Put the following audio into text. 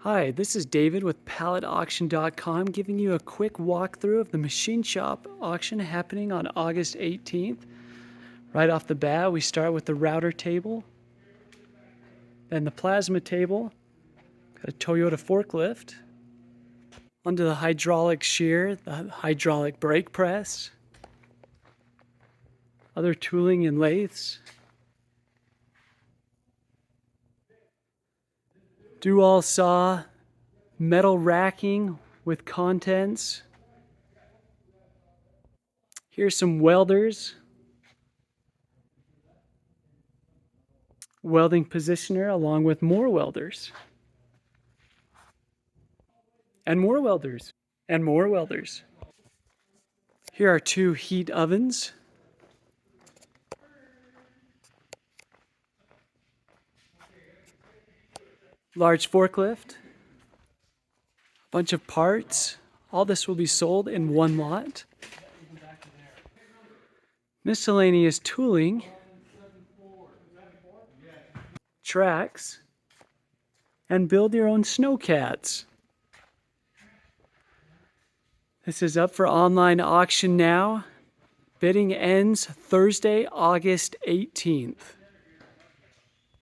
Hi, this is David with PalletAuction.com giving you a quick walkthrough of the machine shop auction happening on August 18th. Right off the bat, we start with the router table, then the plasma table, got a Toyota forklift, onto the hydraulic shear, the hydraulic brake press, other tooling and lathes, do-all saw, metal racking with contents. Here's some welders, welding positioner along with more welders, and more welders, and more welders. Here are two heat ovens, large forklift, bunch of parts. All this will be sold in one lot. Miscellaneous tooling, tracks, and build your own snowcats. This is up for online auction now. Bidding ends Thursday, August 18th.